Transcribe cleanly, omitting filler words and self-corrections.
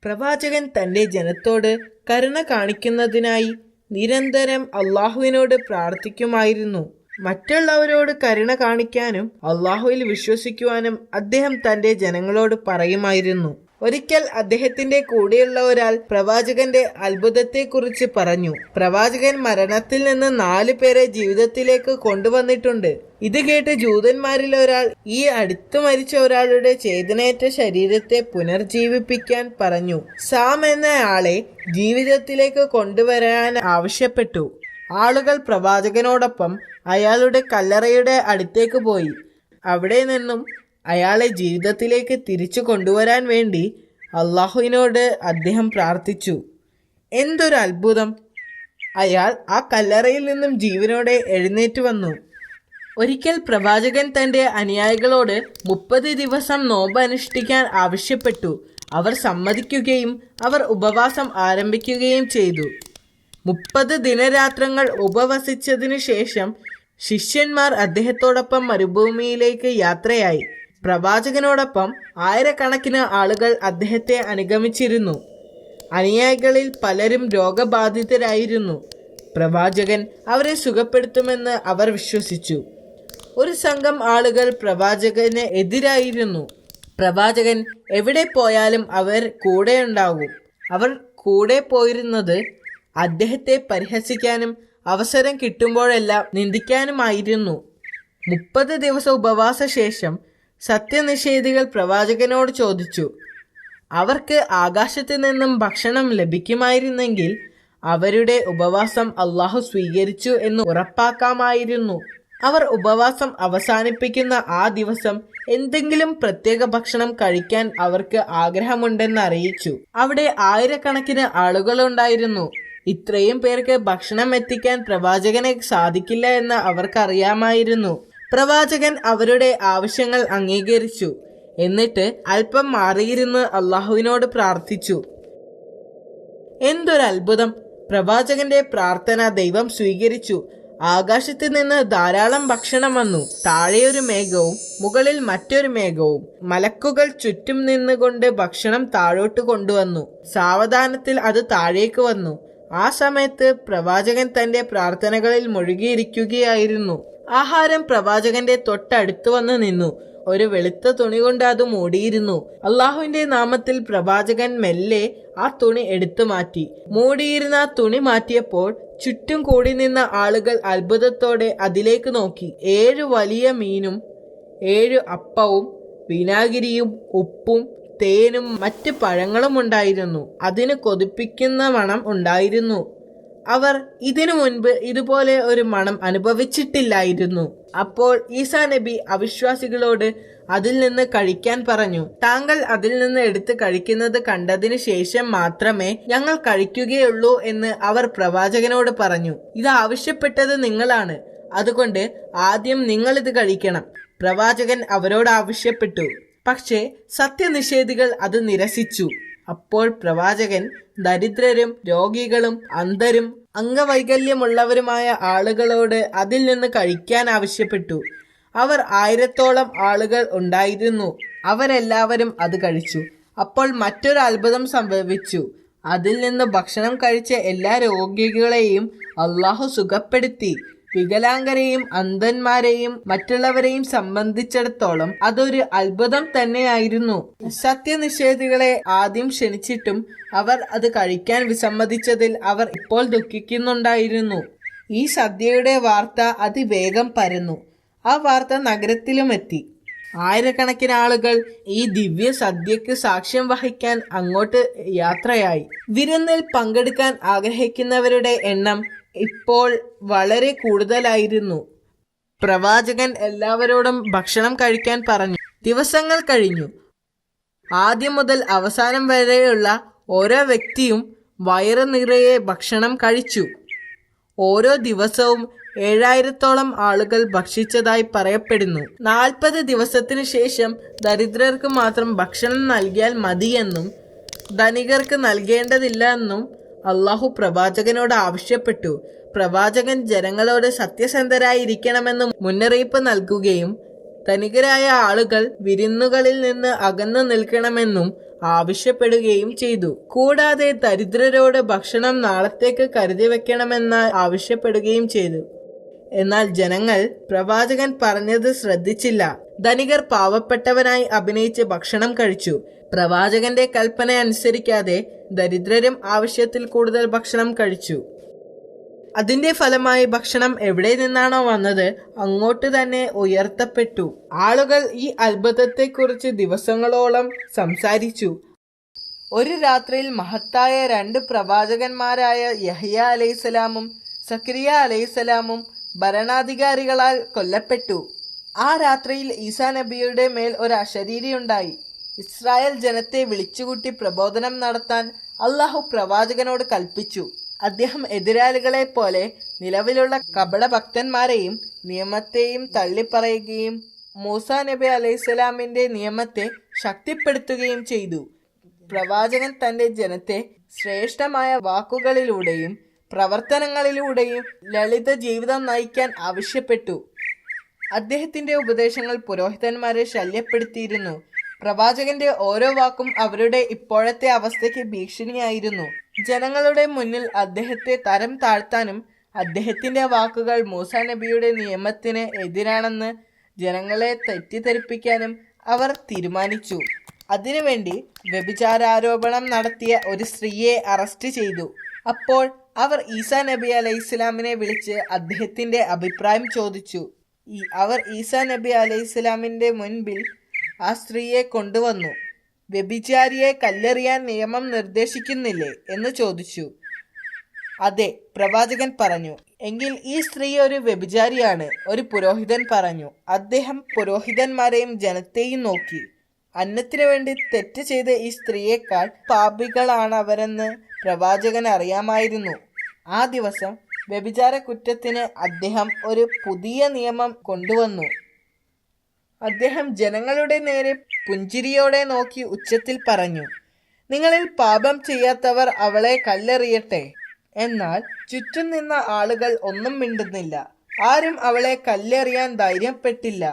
പ്രവാചകൻ തന്റെ ജനത്തോട് കരുണ കാണിക്കുന്നതിനായി നിരന്തരം അള്ളാഹുവിനോട് പ്രാർത്ഥിക്കുമായിരുന്നു. മറ്റുള്ളവരോട് കരുണ കാണിക്കാനും അള്ളാഹുവിൽ വിശ്വസിക്കുവാനും അദ്ദേഹം തന്റെ ജനങ്ങളോട് പറയുമായിരുന്നു. ഒരിക്കൽ അദ്ദേഹത്തിന്റെ കൂടെയുള്ള ഒരാൾ പ്രവാചകന്റെ അത്ഭുതത്തെക്കുറിച്ച് പറഞ്ഞു. പ്രവാചകൻ മരണത്തിൽ നിന്ന് 4 പേരെ ജീവിതത്തിലേക്ക് കൊണ്ടുവന്നിട്ടുണ്ട്. ഇത് കേട്ട് ജൂതന്മാരിൽ ഒരാൾ ഈ അടുത്തു മരിച്ച ഒരാളുടെ ചേതനയേറ്റ ശരീരത്തെ പുനർജീവിപ്പിക്കാൻ പറഞ്ഞു. സാം എന്നയാളെ ജീവിതത്തിലേക്ക് കൊണ്ടുവരാൻ ആവശ്യപ്പെട്ടു. ആളുകൾ പ്രവാചകനോടൊപ്പം അയാളുടെ കല്ലറയുടെ അടുത്തേക്ക് പോയി. അവിടെ നിന്നും അയാളെ ജീവിതത്തിലേക്ക് തിരിച്ചു കൊണ്ടുവരാൻ വേണ്ടി അള്ളാഹുവിനോട് അദ്ദേഹം പ്രാർത്ഥിച്ചു. എന്തൊരു അത്ഭുതം! അയാൾ ആ കല്ലറയിൽ നിന്നും ജീവനോടെ എഴുന്നേറ്റ് വന്നു. ഒരിക്കൽ പ്രവാചകൻ തന്റെ അനുയായികളോട് 30 ദിവസം നോമ്പ് അനുഷ്ഠിക്കാൻ ആവശ്യപ്പെട്ടു. അവർ സമ്മതിക്കുകയും അവർ ഉപവാസം ആരംഭിക്കുകയും ചെയ്തു. 30 ദിനരാത്രങ്ങൾ ഉപവസിച്ചതിനു ശേഷം ശിഷ്യന്മാർ അദ്ദേഹത്തോടൊപ്പം മരുഭൂമിയിലേക്ക് യാത്രയായി. പ്രവാചകനോടൊപ്പം ആയിരക്കണക്കിന് ആളുകൾ അദ്ദേഹത്തെ അനുഗമിച്ചിരുന്നു. അനുയായികളിൽ പലരും രോഗബാധിതരായിരുന്നു. പ്രവാചകൻ അവരെ സുഖപ്പെടുത്തുമെന്ന് അവർ വിശ്വസിച്ചു. ഒരു സംഘം ആളുകൾ പ്രവാചകന് എതിരായിരുന്നു. പ്രവാചകൻ എവിടെ പോയാലും അവർ കൂടെയുണ്ടാകും. അവർ കൂടെ പോയിരുന്നത് അദ്ദേഹത്തെ പരിഹസിക്കാനും അവസരം കിട്ടുമ്പോഴെല്ലാം നിന്ദിക്കാനുമായിരുന്നു. 30 ദിവസ ഉപവാസ ശേഷം സത്യനിഷേധികൾ പ്രവാചകനോട് ചോദിച്ചു. അവർക്ക് ആകാശത്ത് നിന്നും ഭക്ഷണം ലഭിക്കുമായിരുന്നെങ്കിൽ അവരുടെ ഉപവാസം അള്ളാഹു സ്വീകരിച്ചു എന്ന് ഉറപ്പാക്കാമായിരുന്നു. അവർ ഉപവാസം അവസാനിപ്പിക്കുന്ന ആ ദിവസം എന്തെങ്കിലും പ്രത്യേക ഭക്ഷണം കഴിക്കാൻ അവർക്ക് ആഗ്രഹമുണ്ടെന്ന് അറിയിച്ചു. അവിടെ ആയിരക്കണക്കിന് ആളുകളുണ്ടായിരുന്നു. ഇത്രയും പേർക്ക് ഭക്ഷണം എത്തിക്കാൻ പ്രവാചകനെ സാധിക്കില്ല എന്ന് അവർക്കറിയാമായിരുന്നു. പ്രവാചകൻ അവരുടെ ആവശ്യങ്ങൾ അംഗീകരിച്ചു. എന്നിട്ട് അല്പം മാറിയിരുന്ന് അള്ളാഹുവിനോട് പ്രാർത്ഥിച്ചു. എന്തൊരു അത്ഭുതം! പ്രവാചകന്റെ പ്രാർത്ഥന ദൈവം സ്വീകരിച്ചു. ആകാശത്ത് നിന്ന് ധാരാളം ഭക്ഷണം വന്നു. താഴെയൊരു മേഘവും മുകളിൽ മറ്റൊരു മേഘവും. മലക്കുകൾ ചുറ്റും നിന്നുകൊണ്ട് ഭക്ഷണം താഴോട്ട് കൊണ്ടുവന്നു. സാവധാനത്തിൽ അത് താഴേക്ക് വന്നു. ആ സമയത്ത് പ്രവാചകൻ തന്റെ പ്രാർത്ഥനകളിൽ മുഴുകിയിരിക്കുകയായിരുന്നു. ആഹാരം പ്രവാചകന്റെ തൊട്ടടുത്ത് വന്ന് നിന്നു. ഒരു വെളുത്ത തുണി കൊണ്ട് അത് മൂടിയിരുന്നു. അള്ളാഹുവിന്റെ നാമത്തിൽ പ്രവാചകൻ മെല്ലെ ആ തുണി എടുത്തു മാറ്റി. മൂടിയിരുന്ന ആ തുണി മാറ്റിയപ്പോൾ ചുറ്റും കൂടി നിന്ന ആളുകൾ അത്ഭുതത്തോടെ അതിലേക്ക് നോക്കി. 7 വലിയ മീനും 7 അപ്പവും വിനാഗിരിയും ഉപ്പും തേനും മറ്റ് പഴങ്ങളും ഉണ്ടായിരുന്നു. അതിന് കൊതിപ്പിക്കുന്ന മണം ഉണ്ടായിരുന്നു. അവർ ഇതിനു മുൻപ് ഇതുപോലെ ഒരു മണം അനുഭവിച്ചിട്ടില്ലായിരുന്നു. അപ്പോൾ ഈസാ നബി അവിശ്വാസികളോട് അതിൽ നിന്ന് കഴിക്കാൻ പറഞ്ഞു. താങ്കൾ അതിൽ നിന്ന് എടുത്ത് കഴിക്കുന്നത് കണ്ടതിന് ശേഷം മാത്രമേ ഞങ്ങൾ കഴിക്കുകയുള്ളൂ എന്ന് അവർ പ്രവാചകനോട് പറഞ്ഞു. ഇത് ആവശ്യപ്പെട്ടത് നിങ്ങളാണ്, അതുകൊണ്ട് ആദ്യം നിങ്ങളിത് കഴിക്കണം, പ്രവാചകൻ അവരോട് ആവശ്യപ്പെട്ടു. പക്ഷേ സത്യനിഷേധികൾ അത് നിരസിച്ചു. അപ്പോൾ പ്രവാചകൻ ദരിദ്രരും രോഗികളും അന്ധരും അംഗവൈകല്യമുള്ളവരുമായ ആളുകളോട് അതിൽ നിന്ന് കഴിക്കാൻ ആവശ്യപ്പെട്ടു. അവർ 1000-ഓളം ആളുകൾ ഉണ്ടായിരുന്നു. അവരെല്ലാവരും അത് കഴിച്ചു. അപ്പോൾ മറ്റൊരു അത്ഭുതം സംഭവിച്ചു. അതിൽ നിന്ന് ഭക്ഷണം കഴിച്ച എല്ലാ രോഗികളെയും അള്ളാഹു സുഖപ്പെടുത്തി. വികലാംഗരെയും അന്ധന്മാരെയും മറ്റുള്ളവരെയും സംബന്ധിച്ചിടത്തോളം അതൊരു അത്ഭുതം തന്നെയായിരുന്നു. സത്യനിഷേധികളെ ആദ്യം ക്ഷണിച്ചിട്ടും അവർ അത് കഴിക്കാൻ വിസമ്മതിച്ചതിൽ അവർ ഇപ്പോൾ ദുഃഖിക്കുന്നുണ്ടായിരുന്നു. ഈ സദ്യയുടെ വാർത്ത അതിവേഗം പരന്നു. ആ വാർത്ത നഗരത്തിലും എത്തി. ആയിരക്കണക്കിന് ആളുകൾ ഈ ദിവ്യ സദ്യക്ക് സാക്ഷ്യം വഹിക്കാൻ അങ്ങോട്ട് യാത്രയായി. വിരുന്നിൽ പങ്കെടുക്കാൻ ആഗ്രഹിക്കുന്നവരുടെ എണ്ണം ഇപ്പോൾ വളരെ കൂടുതലായിരുന്നു. പ്രവാചകൻ എല്ലാവരോടും ഭക്ഷണം കഴിക്കാൻ പറഞ്ഞു. ദിവസങ്ങൾ കഴിഞ്ഞു. ആദ്യം മുതൽ അവസാനം വരെയുള്ള ഓരോ വ്യക്തിയും വയറ് നിറയെ ഭക്ഷണം കഴിച്ചു. ഓരോ ദിവസവും 7000-ഓളം ആളുകൾ ഭക്ഷിച്ചതായി പറയപ്പെടുന്നു. 40 ദിവസത്തിനു ശേഷം ദരിദ്രർക്ക് മാത്രം ഭക്ഷണം നൽകിയാൽ മതിയെന്നും ധനികർക്ക് നൽകേണ്ടതില്ല എന്നും അള്ളാഹു പ്രവാചകനോട് ആവശ്യപ്പെട്ടു. പ്രവാചകൻ ജനങ്ങളോട് സത്യസന്ധരായിരിക്കണമെന്ന് മുന്നറിയിപ്പ് നൽകുകയും ധനികരായ ആളുകൾ വിരുന്നുകളിൽ നിന്ന് അകന്നു നിൽക്കണമെന്നും ആവശ്യപ്പെടുകയും ചെയ്തു. കൂടാതെ ദരിദ്രരോട് ഭക്ഷണം നാളത്തേക്ക് കരുതി വെക്കണമെന്ന് ആവശ്യപ്പെടുകയും ചെയ്തു. എന്നാൽ ജനങ്ങൾ പ്രവാചകൻ പറഞ്ഞത് ശ്രദ്ധിച്ചില്ല. ധനികർ പാവപ്പെട്ടവനായി അഭിനയിച്ച് ഭക്ഷണം കഴിച്ചു. പ്രവാചകന്റെ കൽപ്പന അനുസരിക്കാതെ ദരിദ്രരും ആവശ്യത്തിൽ കൂടുതൽ ഭക്ഷണം കഴിച്ചു. അതിന്റെ ഫലമായി ഭക്ഷണം എവിടെ നിന്നാണോ വന്നത് അങ്ങോട്ട് തന്നെ ഉയർത്തപ്പെട്ടു. ആളുകൾ ഈ അത്ഭുതത്തെക്കുറിച്ച് ദിവസങ്ങളോളം സംസാരിച്ചു. ഒരു രാത്രിയിൽ മഹത്തായ 2 പ്രവാചകന്മാരായ യഹ്യ അലൈഹിസ്സലാമും സക്കരിയ അലൈഹിസ്സലാമും ഭരണാധികാരികളാൽ കൊല്ലപ്പെട്ടു. ആ രാത്രിയിൽ ഈസാ നബിയുടെ മേൽ ഒരു അശരീരിയുണ്ടായി. ഇസ്രായേൽ ജനത്തെ വിളിച്ചുകൂട്ടി പ്രബോധനം നടത്താൻ അള്ളാഹു പ്രവാചകനോട് കൽപ്പിച്ചു. അദ്ദേഹം എതിരാളികളെ പോലെ നിലവിലുള്ള കപടഭക്തന്മാരെയും നിയമത്തെയും തള്ളിപ്പറയുകയും മൂസാ നബി അലൈഹിസ്സലാമിന്റെ നിയമത്തെ ശക്തിപ്പെടുത്തുകയും ചെയ്തു. പ്രവാചകൻ തന്റെ ജനത്തെ ശ്രേഷ്ഠമായ വാക്കുകളിലൂടെയും പ്രവർത്തനങ്ങളിലൂടെയും ലളിത ജീവിതം നയിക്കാൻ ആവശ്യപ്പെട്ടു. അദ്ദേഹത്തിന്റെ ഉപദേശങ്ങൾ പുരോഹിതന്മാരെ ശല്യപ്പെടുത്തിയിരുന്നു. പ്രവാചകന്റെ ഓരോ വാക്കും അവരുടെ ഇപ്പോഴത്തെ അവസ്ഥയ്ക്ക് ഭീഷണിയായിരുന്നു. ജനങ്ങളുടെ മുന്നിൽ അദ്ദേഹത്തെ തരം താഴ്ത്താനും അദ്ദേഹത്തിന്റെ വാക്കുകൾ മൂസാ നബിയുടെ നിയമത്തിന് എതിരാണെന്ന് ജനങ്ങളെ തെറ്റിദ്ധരിപ്പിക്കാനും അവർ തീരുമാനിച്ചു. അതിനുവേണ്ടി വ്യഭിചാരാരോപണം നടത്തിയ ഒരു സ്ത്രീയെ അറസ്റ്റ് ചെയ്തു. അപ്പോൾ അവർ ഈസാ നബി അലൈഹിസ്സലാമിനെ വിളിച്ച് അദ്ദേഹത്തിന്റെ അഭിപ്രായം ചോദിച്ചു. അവർ ഈസാ നബി അലൈഹിസ്സലാമിന്റെ മുൻപിൽ ആ സ്ത്രീയെ കൊണ്ടുവന്നു. വ്യഭിചാരിയെ കല്ലെറിയാൻ നിയമം നിർദ്ദേശിക്കുന്നില്ലേ എന്ന് ചോദിച്ചു. അതെ, പ്രവാചകൻ പറഞ്ഞു. എങ്കിൽ ഈ സ്ത്രീ ഒരു വ്യഭിചാരിയാണ്, ഒരു പുരോഹിതൻ പറഞ്ഞു. അദ്ദേഹം പുരോഹിതന്മാരെയും ജനത്തെയും നോക്കി. അന്നത്തിനു വേണ്ടി തെറ്റ് ചെയ്ത ഈ സ്ത്രീയേക്കാൾ പാപികളാണവരെന്ന് പ്രവാചകൻ അറിയാമായിരുന്നു. ആ ദിവസം വ്യഭിചാര കുറ്റത്തിന് അദ്ദേഹം ഒരു പുതിയ നിയമം കൊണ്ടുവന്നു. അദ്ദേഹം ജനങ്ങളുടെ നേരെ പുഞ്ചിരിയോടെ നോക്കി ഉച്ചത്തിൽ പറഞ്ഞു, നിങ്ങളിൽ പാപം ചെയ്യാത്തവർ അവളെ കല്ലെറിയട്ടെ. എന്നാൽ ചുറ്റും നിന്ന ആളുകൾ ഒന്നും മിണ്ടുന്നില്ല. ആരും അവളെ കല്ലെറിയാൻ ധൈര്യപ്പെട്ടില്ല.